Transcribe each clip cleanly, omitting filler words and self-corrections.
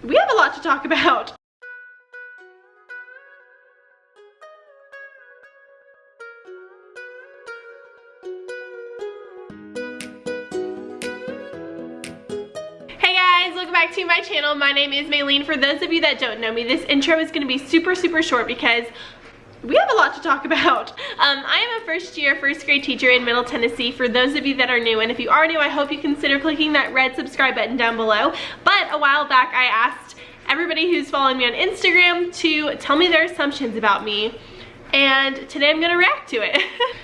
we have a lot to talk about. Welcome back to my channel. My name is Maylene. For those of you that don't know me, this intro is going to be super short because we have a lot to talk about. I am a first grade teacher in Middle Tennessee. For those of you that are new, and if you are new, I hope you consider clicking that red subscribe button down below. But a while back I asked everybody who's following me on Instagram to tell me their assumptions about me, and today I'm gonna react to it.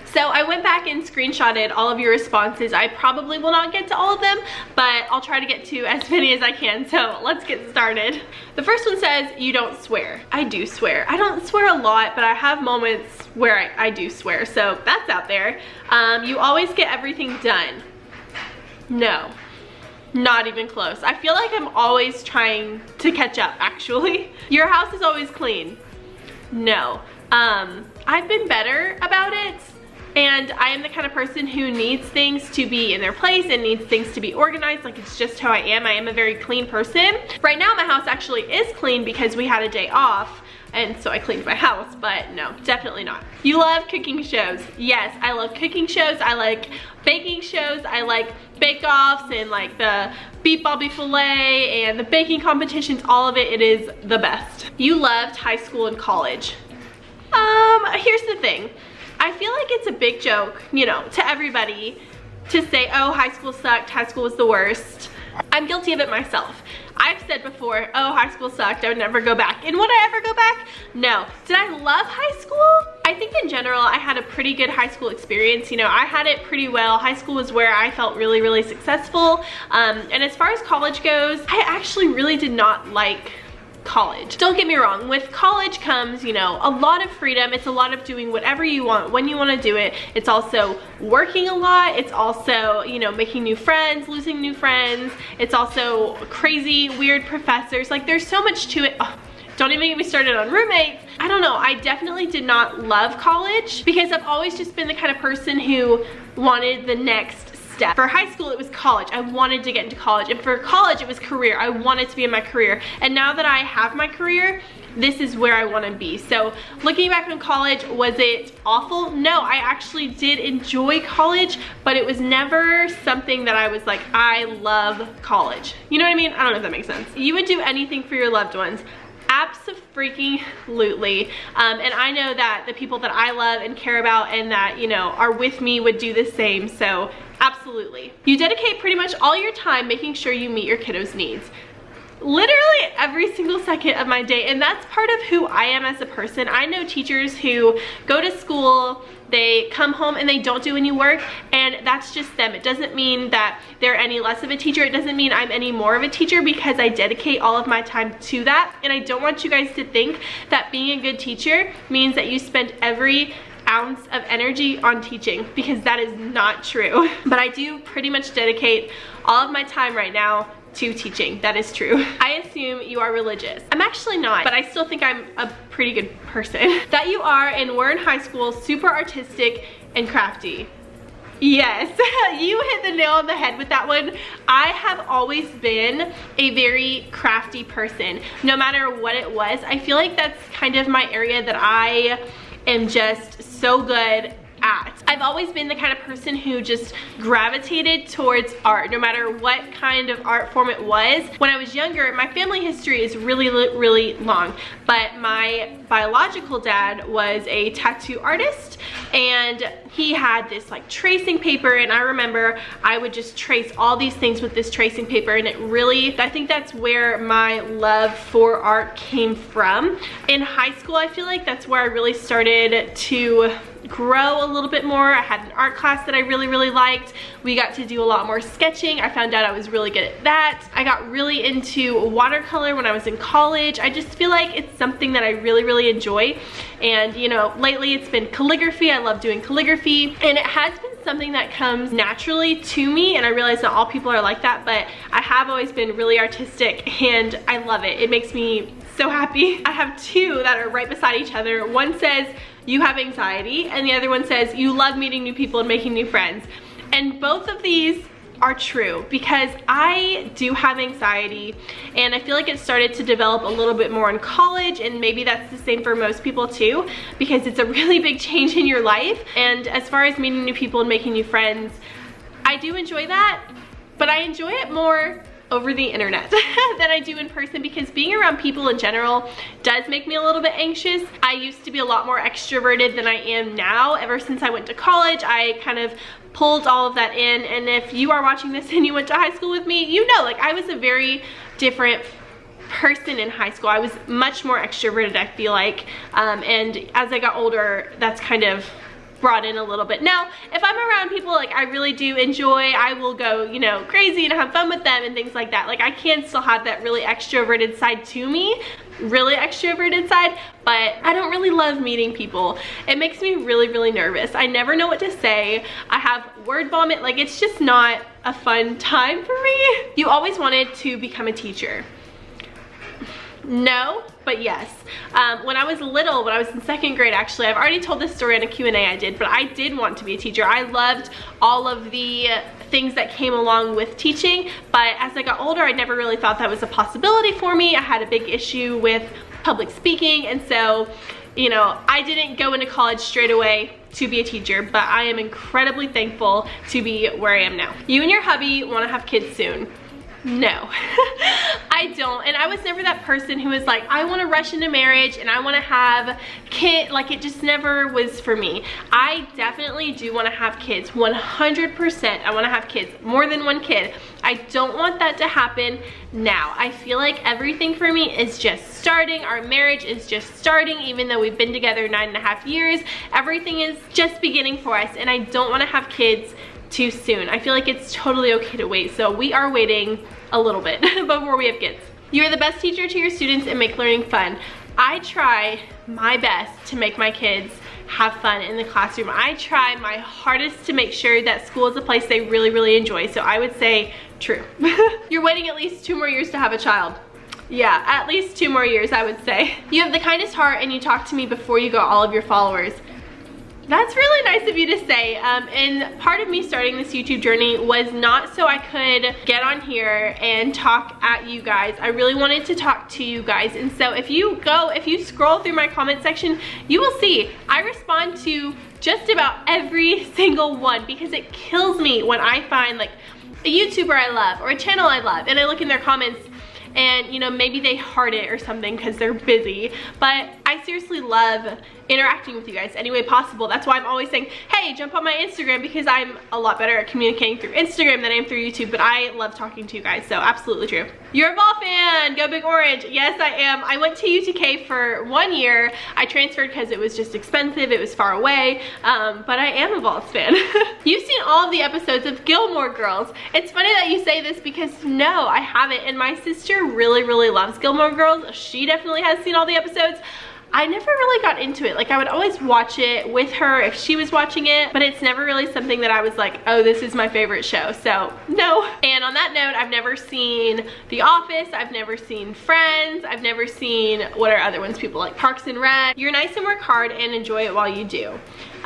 So I went back and screenshotted all of your responses. I probably will not get to all of them, but I'll try to get to as many as I can, so let's get started. The first one says, you don't swear. I do swear. I don't swear a lot, but I have moments where I do swear, so that's out there. You always get everything done. No, not even close. I feel like I'm always trying to catch up, actually. Your house is always clean. No. I've been better about it, and I am the kind of person who needs things to be in their place and needs things to be organized. Like, it's just how I am. I am a very clean person. Right now my house actually is clean because we had a day off, and so I cleaned my house, but no, definitely not. You love cooking shows. Yes, I love cooking shows. I like baking shows. I like bake-offs and like the beef bobby filet and the baking competitions, all of it. It is the best. You loved high school and college. Here's the thing. I feel like it's a big joke, you know, to everybody to say, oh, high school sucked, high school was the worst. I'm guilty of it myself. I've said before, oh, high school sucked, I would never go back. And would I ever go back? No. Did I love high school? I think in general, I had a pretty good high school experience. You know, I had it pretty well. High school was where I felt really successful. And as far as college goes, I actually really did not like college. Don't get me wrong, with college comes, you know, a lot of freedom. It's a lot of doing whatever you want when you want to do it. It's also working a lot. It's also, you know, making new friends, losing new friends. It's also crazy, weird professors. Like, there's so much to it. Oh, don't even get me started on roommates. I don't know, I definitely did not love college because I've always just been the kind of person who wanted the next step. For high school, it was college. I wanted to get into college. And for college, it was career. I wanted to be in my career. And now that I have my career, this is where I want to be. So looking back on college, was it awful? No, I actually did enjoy college, but it was never something that I was like, I love college. You know what I mean? I don't know if that makes sense. You would do anything for your loved ones. Abso-freaking-lutely. And I know that the people that I love and care about and that, you know, are with me would do the same. So absolutely. You dedicate pretty much all your time making sure you meet your kiddos' needs. Literally every single second of my day, and that's part of who I am as a person. I know teachers who go to school, they come home and they don't do any work, and that's just them. It doesn't mean that they're any less of a teacher. It doesn't mean I'm any more of a teacher because I dedicate all of my time to that. And I don't want you guys to think that being a good teacher means that you spend every ounce of energy on teaching, because that is not true. But I do pretty much dedicate all of my time right now to teaching. That is true. I assume you are religious. I'm actually not, but I still think I'm a pretty good person. That you are and were in high school super artistic and crafty. Yes, you hit the nail on the head with that one. I have always been a very crafty person, no matter what it was. I feel like that's kind of my area that I am just so good at. I've always been the kind of person who just gravitated towards art, no matter what kind of art form it was. When I was younger, my family history is really long, but my biological dad was a tattoo artist, and he had this like tracing paper, and I remember I would just trace all these things with this tracing paper, and it really, I think that's where my love for art came from. In high school, I feel like that's where I really started to grow a little bit more. I had an art class that I really liked. We got to do a lot more sketching. I found out I was really good at that. I got really into watercolor when I was in college. I just feel like it's something that I really enjoy. And you know, lately it's been calligraphy. I love doing calligraphy, and it has been something that comes naturally to me, and I realize not all people are like that, but I have always been really artistic and I love it. It makes me so happy. I have two that are right beside each other. One says, you have anxiety, and the other one says, you love meeting new people and making new friends. And both of these are true, because I do have anxiety, and I feel like it started to develop a little bit more in college, and maybe that's the same for most people too, because it's a really big change in your life. And as far as meeting new people and making new friends, I do enjoy that, but I enjoy it more over the internet than I do in person, because being around people in general does make me a little bit anxious. I used to be a lot more extroverted than I am now. Ever since I went to college, I kind of pulled all of that in, and if you are watching this and you went to high school with me, you know, like, I was a very different person in high school. I was much more extroverted, I feel like, and as I got older, that's kind of brought in a little bit. Now, if I'm around people like I really do enjoy, I will go, you know, crazy and have fun with them and things like that. Like, I can still have that really extroverted side to me, really extroverted side, but I don't really love meeting people. It makes me really, really nervous. I never know what to say. I have word vomit. Like, it's just not a fun time for me. You always wanted to become a teacher. No, but yes. When I was little, when I was in 2nd grade, actually, I've already told this story in a Q&A I did, but I did want to be a teacher. I loved all of the things that came along with teaching, but as I got older, I never really thought that was a possibility for me. I had a big issue with public speaking, and so, you know, I didn't go into college straight away to be a teacher, but I am incredibly thankful to be where I am now. You and your hubby want to have kids soon. No, I don't. And I was never that person who was like, I want to rush into marriage and I want to have kids. Like, it just never was for me. I definitely do want to have kids, 100%. I want to have kids, more than one kid. I don't want that to happen now. I feel like everything for me is just starting. Our marriage is just starting, even though we've been together 9.5 years. Everything is just beginning for us, and I don't want to have kids too soon. I feel like it's totally okay to wait. So we are waiting a little bit before we have kids. You're the best teacher to your students and make learning fun. I try my best to make my kids have fun in the classroom. I try my hardest to make sure that school is a place they really, really enjoy. So I would say true. You're waiting at least 2 more years to have a child. Yeah, at least 2 more years, I would say. You have the kindest heart and you talk to me before you got all of your followers. That's really nice of you to say, and part of me starting this YouTube journey was not so I could get on here and talk at you guys. I really wanted to talk to you guys, and so if you scroll through my comment section, you will see I respond to just about every single one, because it kills me when I find like a YouTuber I love or a channel I love and I look in their comments and, you know, maybe they heart it or something because they're busy, but I seriously love interacting with you guys any way possible. That's why I'm always saying, hey, jump on my Instagram, because I'm a lot better at communicating through Instagram than I am through YouTube, but I love talking to you guys, so absolutely true. You're a ball fan, go Big Orange. Yes, I am. I went to UTK for 1 year. I transferred because it was just expensive, it was far away, but I am a Vols fan. You've seen all of the episodes of Gilmore Girls. It's funny that you say this, because no, I haven't, and my sister really, really loves Gilmore Girls. She definitely has seen all the episodes. I never really got into it. Like, I would always watch it with her if she was watching it, but it's never really something that I was like, oh, this is my favorite show, so no. And on that note, I've never seen The Office, I've never seen Friends, I've never seen, what are other ones people like, Parks and Rec. You're nice and work hard and enjoy it while you do.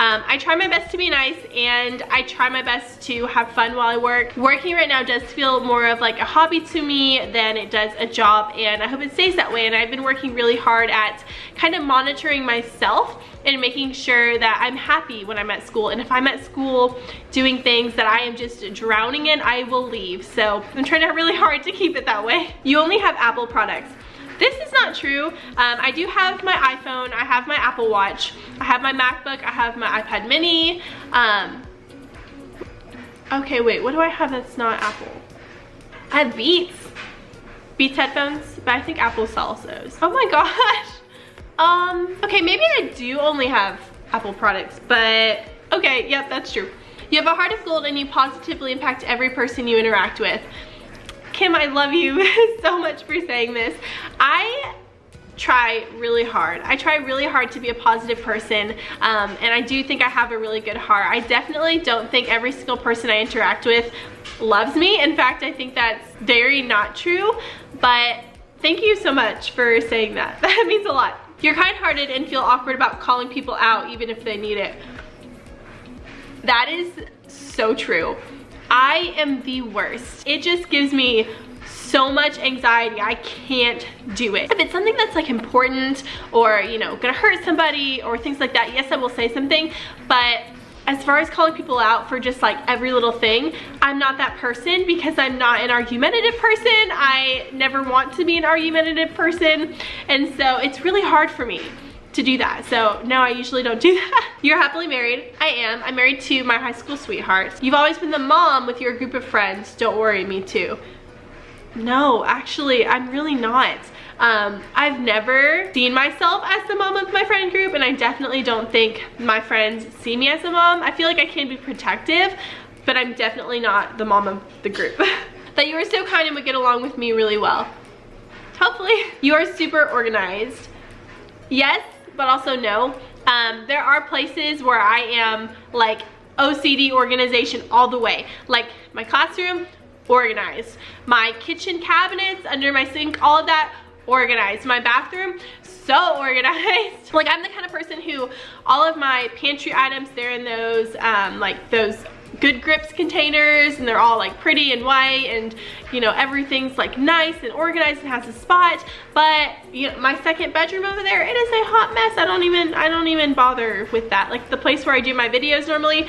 I try my best to be nice, and I try my best to have fun while I work. Working right now does feel more of like a hobby to me than it does a job, and I hope it stays that way. And I've been working really hard at kind of monitoring myself and making sure that I'm happy when I'm at school. And if I'm at school doing things that I am just drowning in, I will leave. So I'm trying really hard to keep it that way. You only have Apple products. This is not true. I do have my iPhone, I have my Apple Watch, I have my MacBook, I have my iPad mini. Okay, wait, what do I have that's not Apple? I have Beats headphones, but I think Apple sells those. Oh my gosh. Okay, maybe I do only have Apple products, but okay, yep, that's true. You have a heart of gold and you positively impact every person you interact with. Kim, I love you so much for saying this. I try really hard. I try really hard to be a positive person, and I do think I have a really good heart. I definitely don't think every single person I interact with loves me. In fact, I think that's very not true, but thank you so much for saying that. That means a lot. You're kind-hearted and feel awkward about calling people out even if they need it. That is so true. I am the worst. It just gives me so much anxiety. I can't do it. If it's something that's like important or, you know, gonna hurt somebody or things like that, yes, I will say something, but as far as calling people out for just like every little thing, I'm not that person because I'm not an argumentative person. I never want to be an argumentative person, and so it's really hard for me to do that. So no, I usually don't do that. You're happily married. I am. I'm married to my high school sweetheart. You've always been the mom with your group of friends. Don't worry, me too. No, actually, I'm really not. I've never seen myself as the mom of my friend group, and I definitely don't think my friends see me as a mom. I feel like I can be protective, but I'm definitely not the mom of the group. That you are so kind and would get along with me really well. Hopefully. You are super organized. Yes, but also no. There are places where I am like OCD organization all the way. Like my classroom, organized. My kitchen cabinets under my sink, all of that, organized. My bathroom, so organized. Like I'm the kind of person who all of my pantry items, they're in those like those Good Grips containers, and they're all like pretty and white, and you know, everything's like nice and organized and has a spot. But you know, my second bedroom over there, it is a hot mess. I don't even bother with that. Like the place where I do my videos normally,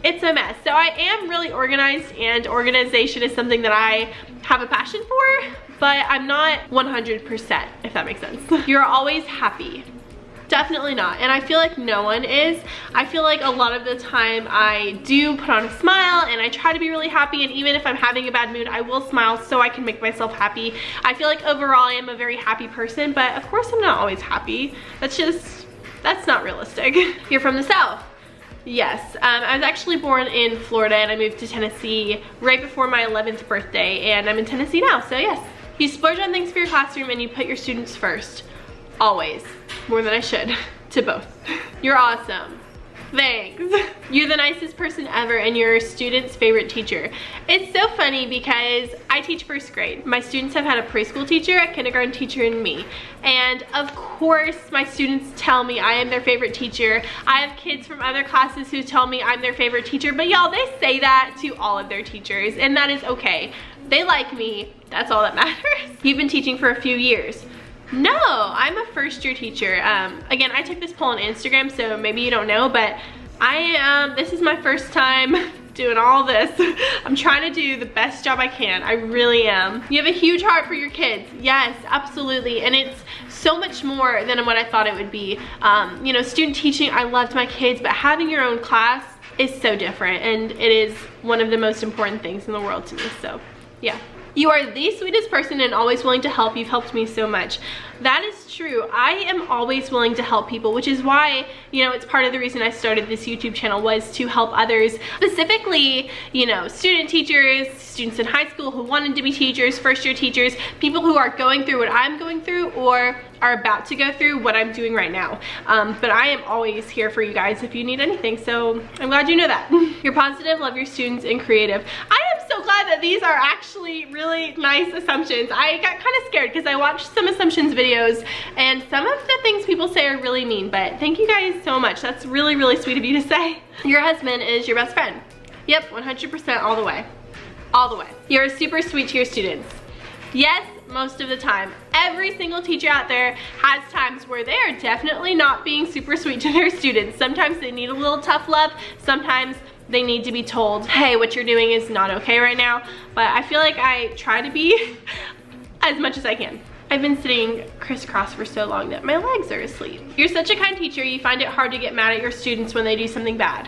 it's a mess. So I am really organized, and organization is something that I have a passion for, but I'm not 100%, if that makes sense. You're always happy. Definitely not, and I feel like no one is. I feel like a lot of the time I do put on a smile and I try to be really happy, and even if I'm having a bad mood, I will smile so I can make myself happy. I feel like overall I am a very happy person, but of course I'm not always happy. That's not realistic. You're from the South. Yes, I was actually born in Florida, and I moved to Tennessee right before my 11th birthday, and I'm in Tennessee now, so yes. You splurge on things for your classroom and you put your students first. Always. More than I should. To both. You're awesome. Thanks. You're the nicest person ever, and you're a student's favorite teacher. It's so funny because I teach first grade. My students have had a preschool teacher, a kindergarten teacher, and me. And of course, my students tell me I am their favorite teacher. I have kids from other classes who tell me I'm their favorite teacher, but y'all, they say that to all of their teachers, and that is okay. They like me. That's all that matters. You've been teaching for a few years. No, I'm a first-year teacher. Again, I took this poll on Instagram, so maybe you don't know, but this is my first time doing all this. I'm trying to do the best job I can. I really am. You have a huge heart for your kids. Yes, absolutely, and it's so much more than what I thought it would be. You know, student teaching, I loved my kids, but having your own class is so different, and it is one of the most important things in the world to me, so yeah. You are the sweetest person and always willing to help. You've helped me so much. That is true. I am always willing to help people, which is why, you know, it's part of the reason I started this YouTube channel, was to help others, specifically, you know, student teachers, students in high school who wanted to be teachers, first-year teachers, people who are going through what I'm going through or are about to go through what I'm doing right now. But I am always here for you guys if you need anything, so I'm glad you know that. You're positive, love your students, and creative. I am so glad that these are actually really nice assumptions. I got kind of scared because I watched some assumptions videos, and some of the things people say are really mean, but thank you guys so much. That's really, really sweet of you to say. Your husband is your best friend. Yep, 100% all the way. All the way. You're super sweet to your students. Yes, most of the time. Every single teacher out there has times where they are definitely not being super sweet to their students. Sometimes they need a little tough love. Sometimes they need to be told, hey, what you're doing is not okay right now. But I feel like I try to be as much as I can. I've been sitting crisscross for so long that my legs are asleep. You're such a kind teacher, you find it hard to get mad at your students when they do something bad.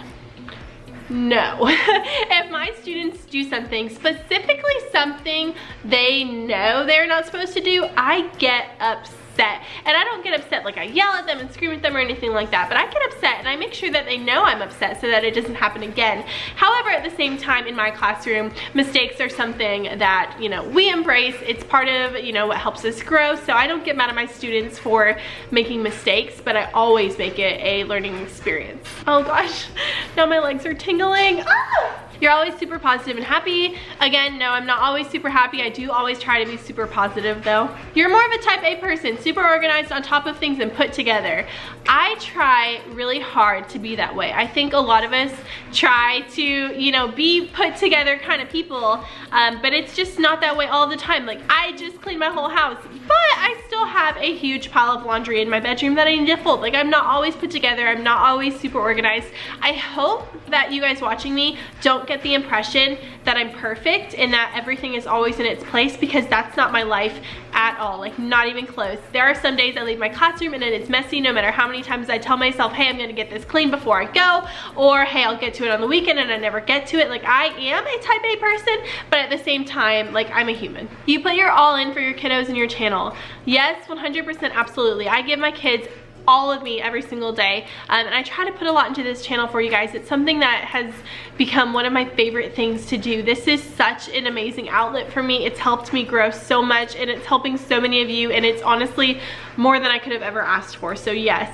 No. If my students do something, specifically something they know they're not supposed to do, I get upset. And I don't get upset like I yell at them and scream at them or anything like that, but I get upset and I make sure that they know I'm upset so that it doesn't happen again. However, at the same time, in my classroom, mistakes are something that, you know, we embrace. It's part of, you know, what helps us grow. So I don't get mad at my students for making mistakes, but I always make it a learning experience. Oh gosh, now my legs are tingling. Ah! You're always super positive and happy. Again, no, I'm not always super happy. I do always try to be super positive though. You're more of a type A person, super organized, on top of things and put together. I try really hard to be that way. I think a lot of us try to, you know, be put together kind of people, but it's just not that way all the time. Like, I just cleaned my whole house, but I still have a huge pile of laundry in my bedroom that I need to fold. Like, I'm not always put together. I'm not always super organized. I hope that you guys watching me don't get the impression that I'm perfect and that everything is always in its place, because that's not my life at all. Like, not even close. There are some days I leave my classroom and it's messy, no matter how many times I tell myself, hey, I'm gonna get this clean before I go, or hey, I'll get to it on the weekend, and I never get to it. Like, I am a type A person, but at the same time, like, I'm a human. You put your all in for your kiddos and your channel. Yes, 100%, absolutely. I give my kids all of me every single day, and I try to put a lot into this channel for you guys. It's something that has become one of my favorite things to do. This is such an amazing outlet for me. It's helped me grow so much, and it's helping so many of you, and it's honestly more than I could have ever asked for. So yes.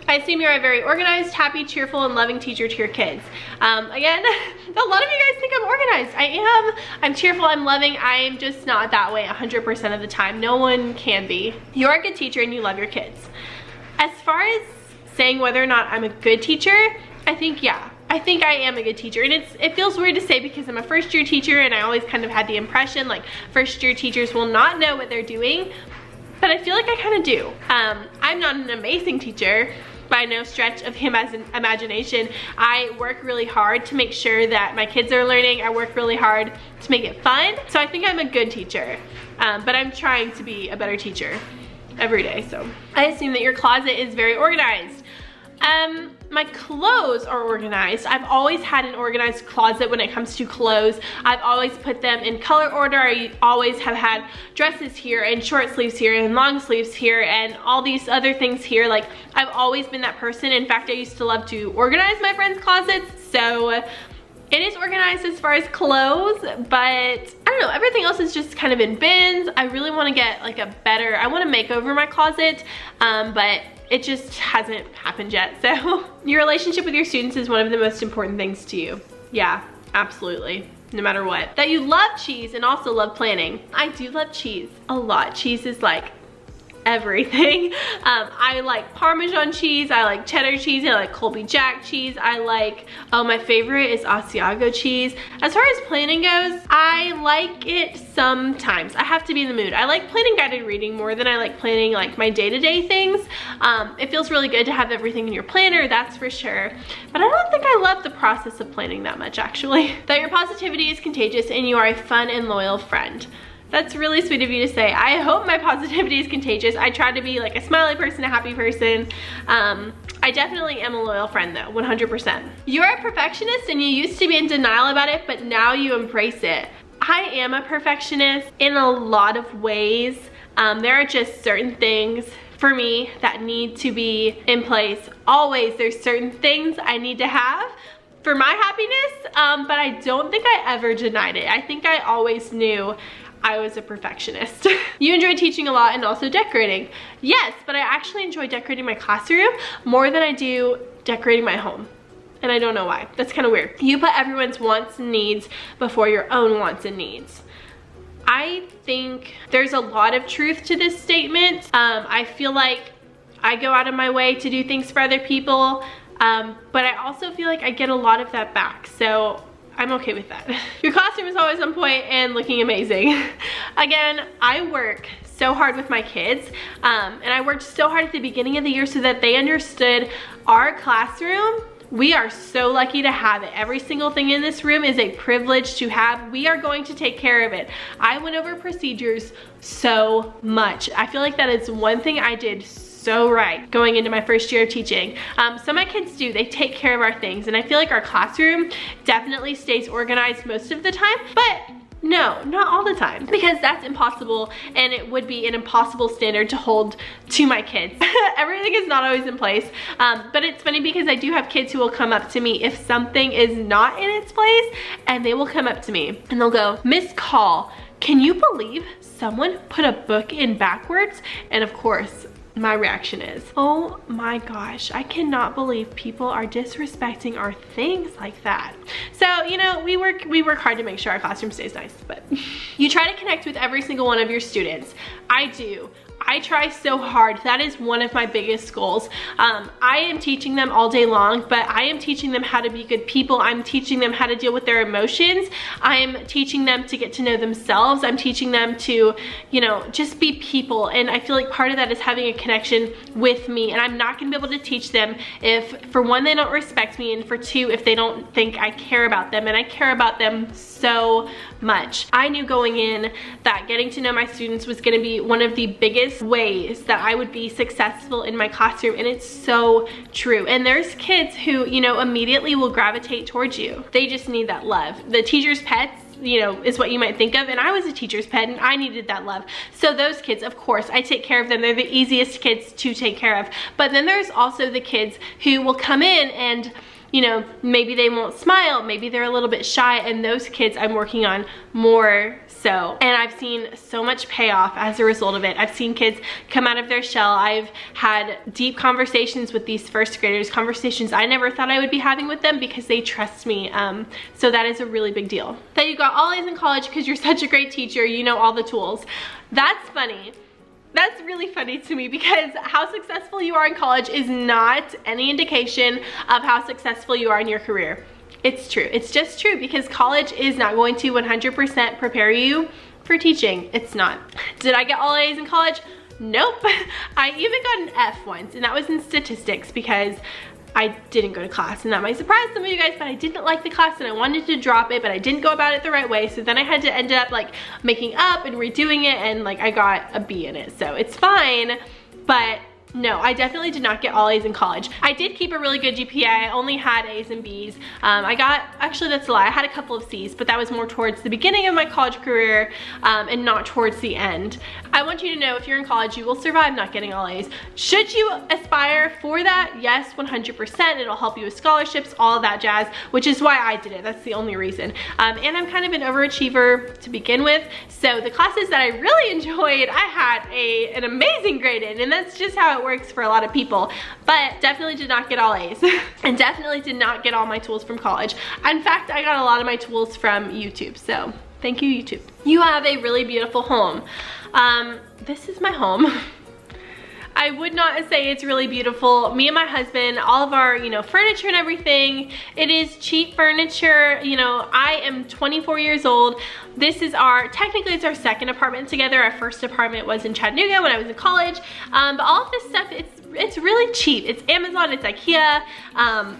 I assume you're a very organized, happy, cheerful, and loving teacher to your kids. Again, a lot of you guys think I'm organized. I am. I'm cheerful, I'm loving. I'm just not that way 100% of the time. No one can be. You're a good teacher and you love your kids. As far as saying whether or not I'm a good teacher, I think, yeah, I think I am a good teacher. And it feels weird to say because I'm a first year teacher, and I always kind of had the impression like first year teachers will not know what they're doing, but I feel like I kind of do. I'm not an amazing teacher by no stretch of imagination. I work really hard to make sure that my kids are learning. I work really hard to make it fun. So I think I'm a good teacher, but I'm trying to be a better teacher every day. So I assume that your closet is very organized. My clothes are organized. I've always had an organized closet when it comes to clothes. I've always put them in color order. I always have had dresses here and short sleeves here and long sleeves here and all these other things here. Like, I've always been that person. In fact, I used to love to organize my friends' closets. So it is organized as far as clothes, but I don't know, everything else is just kind of in bins. I really want to get like I want to make over my closet, but it just hasn't happened yet. So your relationship with your students is one of the most important things to you. Yeah, absolutely. No matter what. That you love cheese and also love planning. I do love cheese a lot. Cheese is like everything. I like Parmesan cheese, I like cheddar cheese, I like Colby Jack cheese, I like, oh, my favorite is Asiago cheese. As far as planning goes, I like it sometimes. I have to be in the mood. I like planning guided reading more than I like planning like my day-to-day things. It feels really good to have everything in your planner, that's for sure. But I don't think I love the process of planning that much, actually. That your positivity is contagious and you are a fun and loyal friend. That's really sweet of you to say. I hope my positivity is contagious. I try to be like a smiley person, a happy person. I definitely am a loyal friend though, 100%. You're a perfectionist and you used to be in denial about it, but now you embrace it. I am a perfectionist in a lot of ways. There are just certain things for me that need to be in place. Always, there's certain things I need to have for my happiness, but I don't think I ever denied it. I think I always knew I was a perfectionist. You enjoy teaching a lot and also decorating. Yes, but I actually enjoy decorating my classroom more than I do decorating my home. And I don't know why. That's kind of weird. You put everyone's wants and needs before your own wants and needs. I think there's a lot of truth to this statement. I feel like I go out of my way to do things for other people, but I also feel like I get a lot of that back. So I'm okay with that. Your classroom is always on point and looking amazing. Again, I work so hard with my kids, and I worked so hard at the beginning of the year so that they understood our classroom. We are so lucky to have it. Every single thing in this room is a privilege to have. We are going to take care of it. I went over procedures so much. I feel like that is one thing I did so right going into my first year of teaching. So my kids do, they take care of our things, and I feel like our classroom definitely stays organized most of the time, but no, not all the time, because that's impossible, and it would be an impossible standard to hold to my kids. Everything is not always in place, but it's funny because I do have kids who will come up to me if something is not in its place, and they will come up to me and they'll go, "Miss Call, can you believe someone put a book in backwards?" And of course, my reaction is. Oh my gosh, I cannot believe people are disrespecting our things like that. So, you know, we work hard to make sure our classroom stays nice, but you try to connect with every single one of your students. I do. I try so hard. That is one of my biggest goals. I am teaching them all day long, but I am teaching them how to be good people. I'm teaching them how to deal with their emotions. I am teaching them to get to know themselves. I'm teaching them to, you know, just be people. And I feel like part of that is having a connection with me. And I'm not gonna be able to teach them if, for one, they don't respect me, and for two, if they don't think I care about them. And I care about them so much. I knew going in that getting to know my students was gonna be one of the biggest ways that I would be successful in my classroom, and it's so true. And there's kids who, you know, immediately will gravitate towards you. They just need that love. The teacher's pets, you know, is what you might think of, and I was a teacher's pet and I needed that love. So those kids, of course, I take care of them. They're the easiest kids to take care of. But then there's also the kids who will come in and, you know, maybe they won't smile, maybe they're a little bit shy, and those kids I'm working on more so. And I've seen so much payoff as a result of it. I've seen kids come out of their shell. I've had deep conversations with these first graders, conversations I never thought I would be having with them because they trust me. So that is a really big deal. That you got all A's in college because you're such a great teacher, you know all the tools. That's funny. That's really funny to me because how successful you are in college is not any indication of how successful you are in your career. It's true. It's just true because college is not going to 100% prepare you for teaching. It's not. Did I get all A's in college? Nope. I even got an F once, and that was in statistics because I didn't go to class, and that might surprise some of you guys, but I didn't like the class and I wanted to drop it, but I didn't go about it the right way. So then I had to end up like making up and redoing it, and like I got a B in it. So it's fine, but no, I definitely did not get all A's in college. I did keep a really good GPA. I only had A's and B's. Actually that's a lie, I had a couple of C's, but that was more towards the beginning of my college career and not towards the end. I want you to know if you're in college, you will survive not getting all A's. Should you aspire for that? Yes, 100%. It'll help you with scholarships, all of that jazz, which is why I did it. That's the only reason. And I'm kind of an overachiever to begin with. So the classes that I really enjoyed, I had an amazing grade in, and that's just how it works for a lot of people. But definitely did not get all A's and definitely did not get all my tools from college. In fact, I got a lot of my tools from YouTube. So thank you, YouTube. You have a really beautiful home. This is my home. I would not say it's really beautiful. Me and my husband, all of our, you know, furniture and everything, it is cheap furniture. You know, I am 24 years old. This is technically it's our second apartment together. Our first apartment was in Chattanooga when I was in college. But all of this stuff, it's really cheap. It's Amazon, it's IKEA,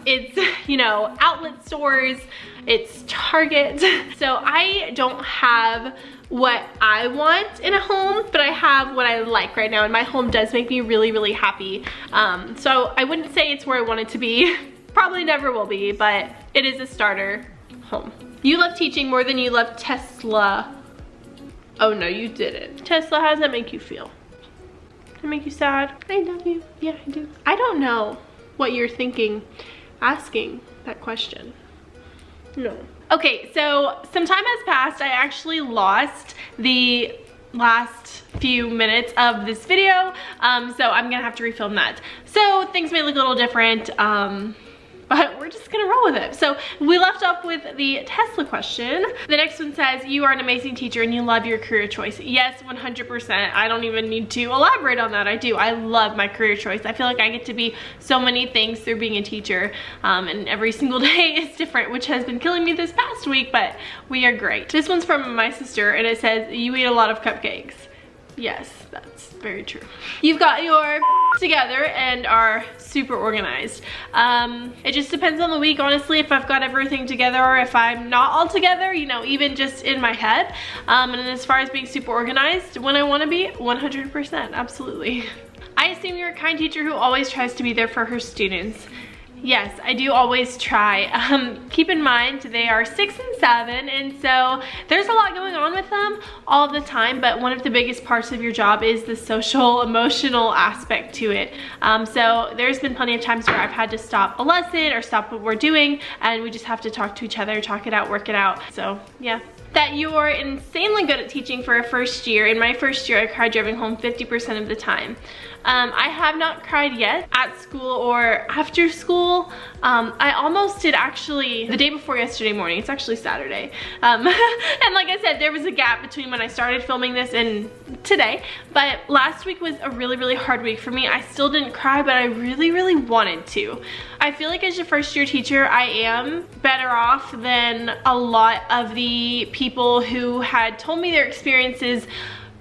it's, you know, outlet stores, it's Target. So I don't have what I want in a home, but I have what I like right now, and my home does make me really, really happy. So I wouldn't say it's where I want it to be. Probably never will be, but it is a starter home. You love teaching more than you love Tesla. Oh no, you didn't. Tesla, how does that make you feel? Does it make you sad? I love you. Yeah, I do. I don't know what you're thinking asking that question. No. Okay, so some time has passed. I actually lost the last few minutes of this video, so I'm gonna have to refilm that. So things may look a little different, but we're just gonna roll with it. So we left off with the Tesla question. The next one says, you are an amazing teacher and you love your career choice. Yes, 100%. I don't even need to elaborate on that. I do. I love my career choice. I feel like I get to be so many things through being a teacher, and every single day is different, which has been killing me this past week, but we are great. This one's from my sister, and it says, you eat a lot of cupcakes. Yes, that's very true. You've got your together and are super organized. It just depends on the week, honestly, if I've got everything together or if I'm not all together, you know, even just in my head. And as far as being super organized, when I want to be, 100%, absolutely. I assume you're a kind teacher who always tries to be there for her students. Yes, I do always try. Keep in mind they are 6 and 7, and so there's a lot going on with them all the time, but one of the biggest parts of your job is the social, emotional aspect to it. So there's been plenty of times where I've had to stop a lesson or stop what we're doing, and we just have to talk to each other, talk it out, work it out. So yeah, that you're insanely good at teaching for a first year. In my first year, I cried driving home 50% of the time. I have not cried yet at school or after school. I almost did actually the day before yesterday morning. It's actually Saturday. And like I said, there was a gap between when I started filming this and today. But last week was a really, really hard week for me. I still didn't cry, but I really, really wanted to. I feel like as a first year teacher, I am better off than a lot of the people who had told me their experiences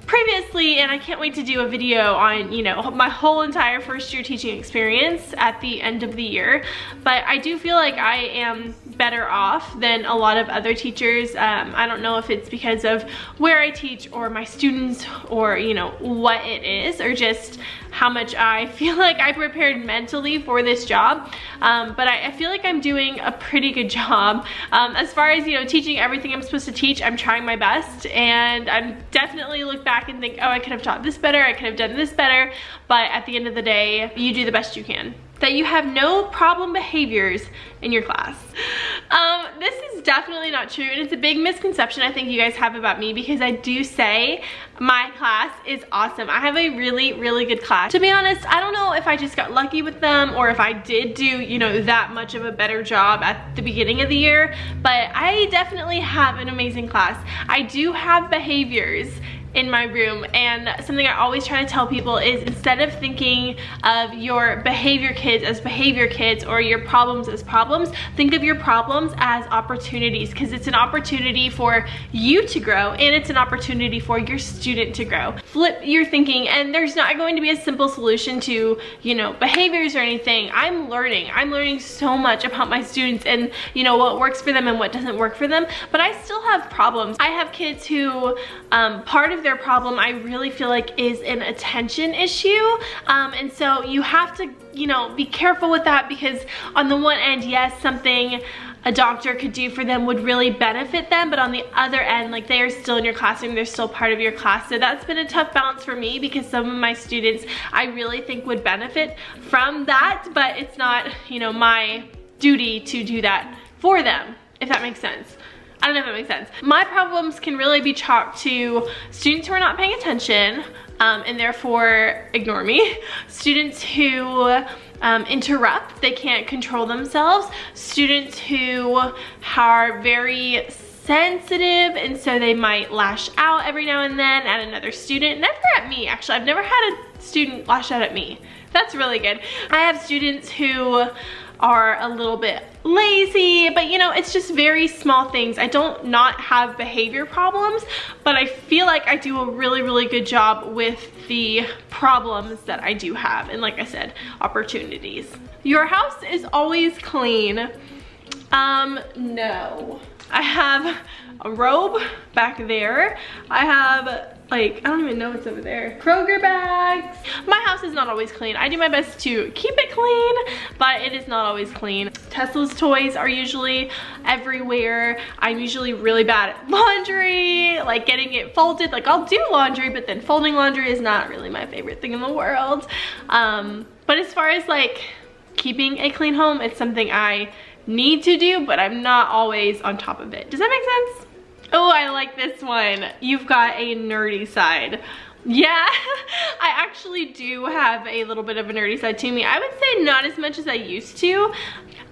previously, and I can't wait to do a video on, you know, my whole entire first year teaching experience at the end of the year. But I do feel like I am better off than a lot of other teachers. I don't know if it's because of where I teach or my students or, you know, what it is, or just how much I feel like I prepared mentally for this job. But I feel like I'm doing a pretty good job. As far as, you know, teaching everything I'm supposed to teach, I'm trying my best, and I'm definitely look back and think, oh, I could have taught this better, I could have done this better, but at the end of the day, you do the best you can. That you have no problem behaviors in your class. This is definitely not true, and it's a big misconception I think you guys have about me, because I do say my class is awesome. I have a really, really good class. To be honest, I don't know if I just got lucky with them or if I did do, you know, that much of a better job at the beginning of the year, but I definitely have an amazing class. I do have behaviors in my room, and something I always try to tell people is, instead of thinking of your behavior kids as behavior kids or your problems as problems, think of your problems as opportunities, because it's an opportunity for you to grow and it's an opportunity for your student to grow. Flip your thinking, and there's not going to be a simple solution to, you know, behaviors or anything. I'm learning so much about my students and, you know, what works for them and what doesn't work for them, but I still have problems. I have kids who part of their problem, I really feel like, is an attention issue, and so you have to, you know, be careful with that, because on the one end, yes, something a doctor could do for them would really benefit them, but on the other end, like, they are still in your classroom, they're still part of your class. So that's been a tough balance for me, because some of my students I really think would benefit from that, but it's not, you know, my duty to do that for them, if that makes sense. I don't know if that makes sense. My problems can really be chalked to students who are not paying attention and therefore ignore me, students who interrupt, they can't control themselves, students who are very sensitive and so they might lash out every now and then at another student. Never at me, actually. I've never had a student lash out at me. That's really good. I have students who are a little bit lazy, but you know, it's just very small things. I don't not have behavior problems, but I feel like I do a really, really good job with the problems that I do have, and like I said, opportunities. Your house is always clean. No. I have a robe back there. I have, like, I don't even know what's over there. Kroger bags. My house is not always clean. I do my best to keep it clean, but it is not always clean. Tesla's toys are usually everywhere. I'm usually really bad at laundry, like getting it folded. Like, I'll do laundry, but then folding laundry is not really my favorite thing in the world. But as far as like keeping a clean home, it's something I need to do, but I'm not always on top of it. Does that make sense? Oh, I like this one. You've got a nerdy side. Yeah, I actually do have a little bit of a nerdy side to me. I would say not as much as I used to.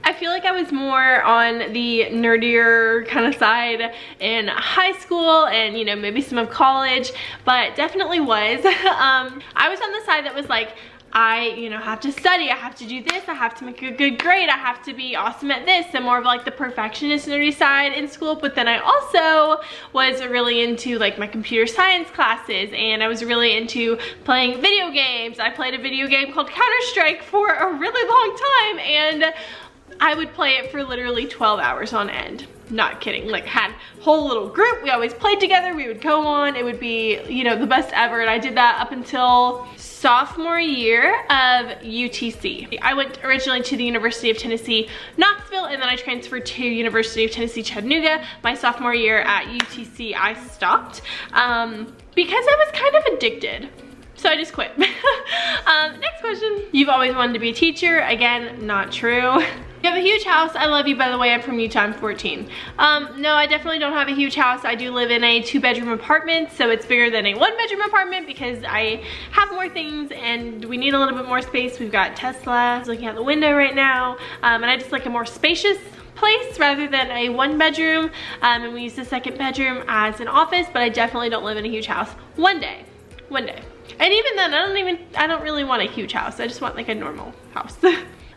I feel like I was more on the nerdier kind of side in high school and, you know, maybe some of college, but definitely was. I was on the side that was like, I, you know, have to study, I have to do this, I have to make a good grade, I have to be awesome at this, and more of like the perfectionist nerdy side in school. But then I also was really into like my computer science classes, and I was really into playing video games. I played a video game called Counter-Strike for a really long time, and I would play it for literally 12 hours on end. Not kidding. Like, had a whole little group, we always played together, we would go on, it would be, you know, the best ever. And I did that up until sophomore year of UTC. I went originally to the University of Tennessee, Knoxville, and then I transferred to University of Tennessee, Chattanooga. My sophomore year at UTC, I stopped because I was kind of addicted. So I just quit. Next question. You've always wanted to be a teacher. Again, not true. You have a huge house. I love you, by the way. I'm from Utah. I'm 14. No, I definitely don't have a huge house. I do live in a 2-bedroom apartment, so it's bigger than a 1-bedroom apartment because I have more things and we need a little bit more space. We've got Tesla looking out the window right now, and I just like a more spacious place rather than a 1-bedroom, and we use the 2nd bedroom as an office, but I definitely don't live in a huge house. One day. And even then, I don't really want a huge house. I just want like a normal house.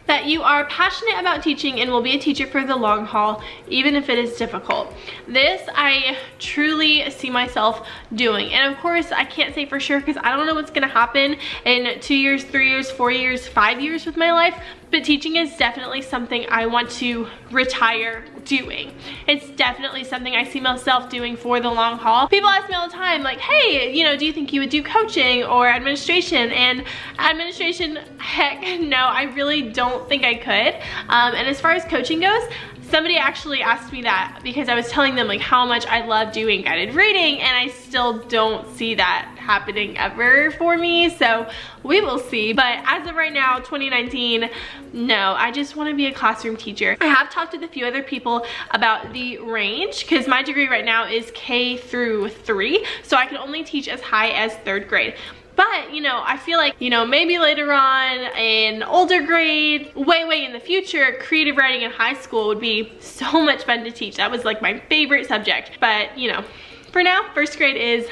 That you are passionate about teaching and will be a teacher for the long haul, even if it is difficult. This I truly see myself doing. And of course, I can't say for sure because I don't know what's gonna happen in 2 years, 3 years, 4 years, 5 years with my life, but teaching is definitely something I want to retire doing. It's definitely something I see myself doing for the long haul. People ask me all the time, like, hey, you know, do you think you would do coaching or administration? And administration, heck no, I really don't think I could. And as far as coaching goes, somebody actually asked me that because I was telling them like how much I love doing guided reading, and I still don't see that happening ever for me, so we will see. But as of right now, 2019, no, I just want to be a classroom teacher. I have talked with a few other people about the range because my degree right now is K through 3, so I can only teach as high as 3rd grade. But, you know, I feel like, you know, maybe later on in older grade, way in the future, creative writing in high school would be so much fun to teach. That was like my favorite subject. But, you know, for now, 1st grade is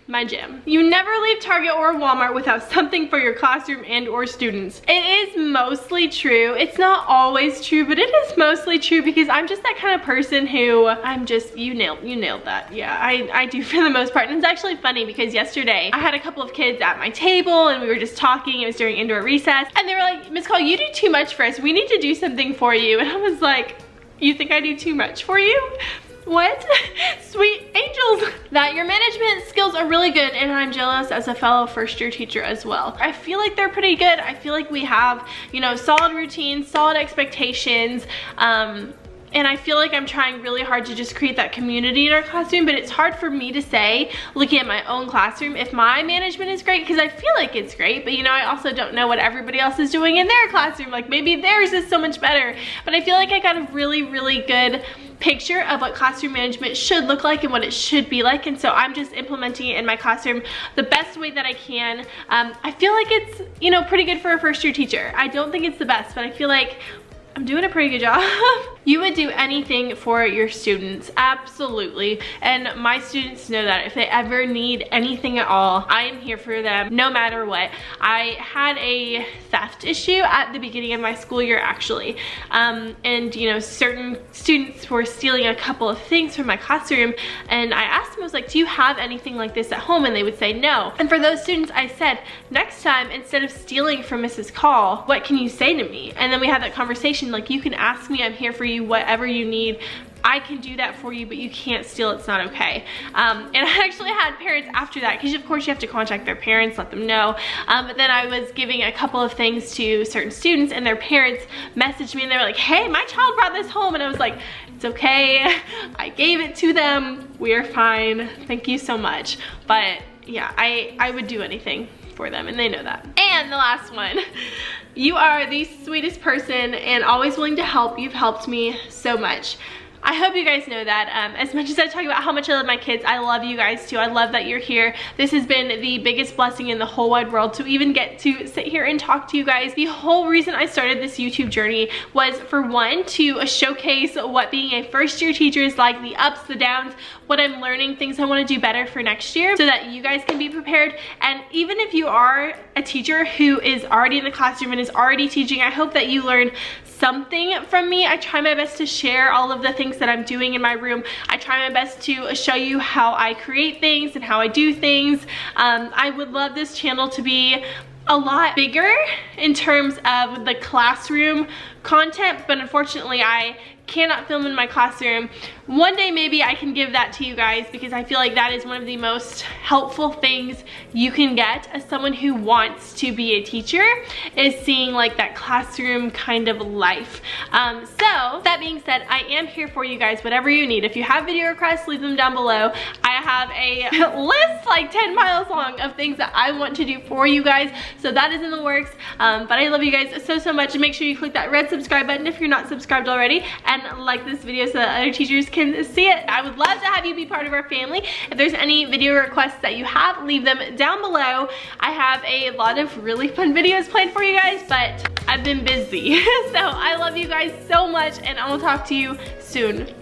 my gym. You never leave Target or Walmart without something for your classroom and or students. It is mostly true. It's not always true, but it is mostly true because I'm just that kind of person who you nailed that. Yeah, I do for the most part. And it's actually funny because yesterday I had a couple of kids at my table and we were just talking. It was during indoor recess and they were like, Miss Cole, you do too much for us. We need to do something for you. And I was like, you think I do too much for you? What? Sweet angels. That your management skills are really good, and I'm jealous as a fellow 1st-year teacher as well. I feel like they're pretty good. I feel like we have, you know, solid routines, solid expectations, and I feel like I'm trying really hard to just create that community in our classroom, but it's hard for me to say, looking at my own classroom, if my management is great, because I feel like it's great, but you know, I also don't know what everybody else is doing in their classroom. Like maybe theirs is so much better, but I feel like I got a really good picture of what classroom management should look like and what it should be like, and so I'm just implementing it in my classroom the best way that I can. I feel like it's, you know, pretty good for a 1st-year teacher. I don't think it's the best, but I feel like I'm doing a pretty good job. You would do anything for your students, absolutely. And my students know that if they ever need anything at all, I am here for them no matter what. I had a theft issue at the beginning of my school year actually. And you know, certain students were stealing a couple of things from my classroom, and I asked them, I was like, do you have anything like this at home? And they would say no. And for those students, I said, next time, instead of stealing from Mrs. Call, what can you say to me? And then we had that conversation, like, you can ask me, I'm here for you, whatever you need. I can do that for you, but you can't steal, it's not okay. And I actually had parents after that, because of course you have to contact their parents, let them know. But then I was giving a couple of things to certain students and their parents messaged me and they were like, hey, my child brought this home. And I was like, it's okay, I gave it to them, we're fine, thank you so much. But yeah, I would do anything for them and they know that. And the last one, you are the sweetest person and always willing to help. You've helped me so much. I hope you guys know that. As much as I talk about how much I love my kids, I love you guys too. I love that you're here. This has been the biggest blessing in the whole wide world to even get to sit here and talk to you guys. The whole reason I started this YouTube journey was, for one, to showcase what being a 1st-year teacher is like, the ups, the downs, what I'm learning, things I want to do better for next year so that you guys can be prepared. And even if you are a teacher who is already in the classroom and is already teaching, I hope that you learn something from me. I try my best to share all of the things that I'm doing in my room. I try my best to show you how I create things and how I do things. I would love this channel to be a lot bigger in terms of the classroom content, but unfortunately I cannot film in my classroom. One day maybe I can give that to you guys, because I feel like that is one of the most helpful things you can get as someone who wants to be a teacher, is seeing like that classroom kind of life. So that being said, I am here for you guys, whatever you need. If you have video requests, leave them down below. I have a list like 10 miles long of things that I want to do for you guys. So that is in the works. But I love you guys so much. Make sure you click that red subscribe button if you're not subscribed already, and like this video so that other teachers can see it. I would love to have you be part of our family. If there's any video requests that you have, leave them down below. I have a lot of really fun videos planned for you guys, but I've been busy. So I love you guys so much, and I will talk to you soon.